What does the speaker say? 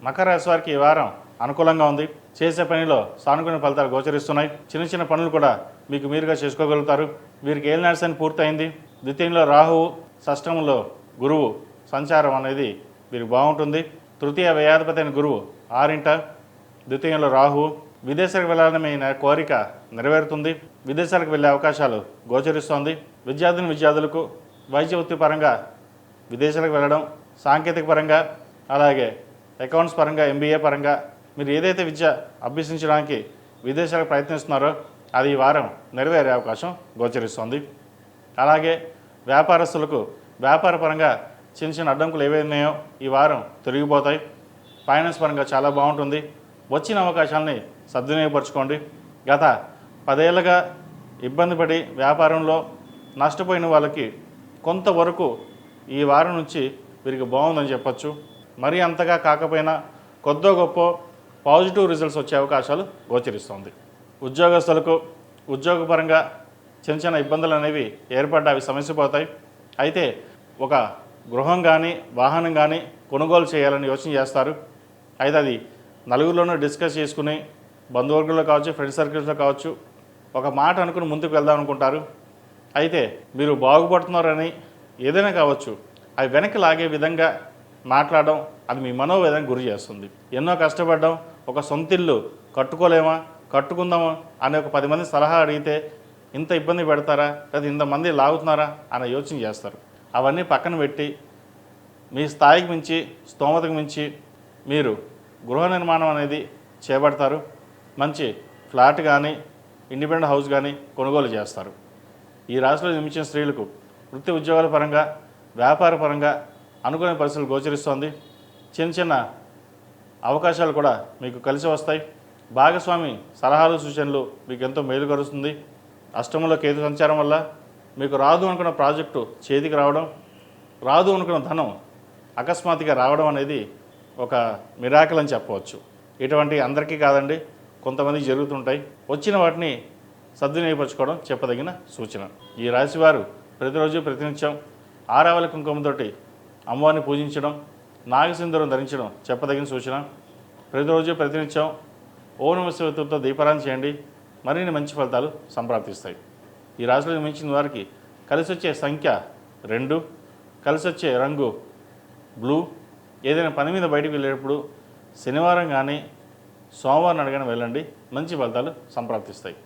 మకర రాశి వారికి ఈ వారం అనుకూలంగా ఉంది. చేసే పనిలో సానుకూల ఫలితాలు గోచరిస్తున్నాయి. చిన్న చిన్న పనులు కూడా మీకు మీరుగా చేసుకోగలుగుతారు. వీరికి ఏలినాటి శని పూర్తయింది. ద్వితీయంలో రాహువు, షష్టమంలో గురువు సంచారం అనేది వీరికి బాగుంటుంది. తృతీయ వ్యయాధిపతి అయిన గురువు 6వ ద్వితీయంలో రాహువు. విదేశాలకు వెళ్ళాలనే కోరిక నెరవేరుతుంది. విదేశాలకు వెళ్ళే అవకాశాలు గోచరిస్తోంది. విద్యార్థులకు వైద్య వృత్తి పరంగా విదేశాలకు వెళ్ళడం, సాంకేతిక పరంగా అలాగే అకౌంట్స్ పరంగా MBA పరంగా మీరు ఏదైతే విద్య అభ్యసించడానికి విదేశాలకు ప్రయత్నిస్తున్నారో అది ఈ వారం నెరవేరే అవకాశం గోచరిస్తోంది. అలాగే వ్యాపారస్తులకు వ్యాపార పరంగా చిన్న చిన్న అడ్డంకులు ఏవైనాయో ఈ వారం తొలగిపోతాయి. ఫైనాన్స్ పరంగా చాలా బాగుంటుంది. వచ్చిన అవకాశాలని సద్వినియోగపరచుకోండి. గత 10 ఏళ్ళుగా ఇబ్బంది పడి వ్యాపారంలో నష్టపోయిన వాళ్ళకి కొంతవరకు ఈ వారం నుంచి వీరికి బాగుందని చెప్పచ్చు. మరీ అంతగా కాకపోయినా కొద్దో గొప్ప పాజిటివ్ రిజల్ట్స్ వచ్చే అవకాశాలు గోచరిస్తుంది. ఉద్యోగస్తులకు ఉద్యోగపరంగా చిన్న చిన్న ఇబ్బందులు అనేవి ఏర్పడ్డా అవి సమస్యపోతాయి. అయితే ఒక గృహం కానీ వాహనం కానీ కొనుగోలు చేయాలని యోచన చేస్తారు. అయితే అది నలుగురిలోనూ డిస్కస్ చేసుకుని బంధువర్గంలో కావచ్చు, ఫ్రెండ్ సర్కిల్స్లో కావచ్చు ఒక మాట అనుకుని ముందుకు వెళ్దాం అనుకుంటారు. అయితే మీరు బాగుపడుతున్నారని ఏదైనా కావచ్చు అవి వెనక్కి లాగే విధంగా మాట్లాడడం అది మీ మనోవేదనకు గురి చేస్తుంది. ఎన్నో కష్టపడ్డాం, ఒక సొంత ఇల్లు కట్టుకోలేమా, కట్టుకుందామా అనే ఒక 10 మంది సలహా అడిగితే ఇంత ఇబ్బంది పెడతారా లేదా ఇంతమంది లాగుతున్నారా అనే యోచన చేస్తారు. అవన్నీ పక్కన పెట్టి మీ స్థాయికి మించి స్తోమతకు మించి మీరు గృహ నిర్మాణం అనేది చేపడతారు. మంచి ఫ్లాట్ కానీ ఇండిపెండెంట్ హౌస్ కానీ కొనుగోలు చేస్తారు. ఈ రాశిలో జన్మించిన స్త్రీలకు వృత్తి ఉద్యోగాల పరంగా వ్యాపార పరంగా అనుకునే పరిస్థితులు గోచరిస్తోంది. చిన్న చిన్న అవకాశాలు కూడా మీకు కలిసి వస్తాయి. భాగస్వామి సలహాలు సూచనలు మీకు ఎంతో మేలు కలుస్తుంది. అష్టమంలో కేతు సంచారం వల్ల మీకు రాదు అనుకున్న ప్రాజెక్టు చేతికి రావడం, రాదు అనుకున్న ధనం అకస్మాత్తుగా రావడం అనేది ఒక మిరాకిల్ అని చెప్పవచ్చు. ఇటువంటి అందరికీ కాదండి, కొంతమందికి జరుగుతుంటాయి. వచ్చిన వాటిని సద్వినియోగపరచుకోవడం చెప్పదగిన సూచన. ఈ రాశివారు ప్రతిరోజు ప్రతినిత్యం ఆరావళి కుంకుమతోటి అమ్మవారిని పూజించడం, నాగసింధూరం ధరించడం చెప్పదగిన సూచన. ప్రతిరోజు ప్రతినిత్యం ఓం నమః శివాయతో దీపారాధన చేయండి. మరిన్ని మంచి ఫలితాలు సంప్రాప్తిస్తాయి. ఈ రాశిలో జన్మించిన వారికి కలిసి వచ్చే సంఖ్య 2, కలిసి వచ్చే రంగు బ్లూ. ఏదైనా పని మీద బయటికి వెళ్ళేటప్పుడు శనివారం కానీ సోమవారం అడగని వెళ్ళండి, మంచి ఫలితాలు సంప్రాప్తిస్తాయి.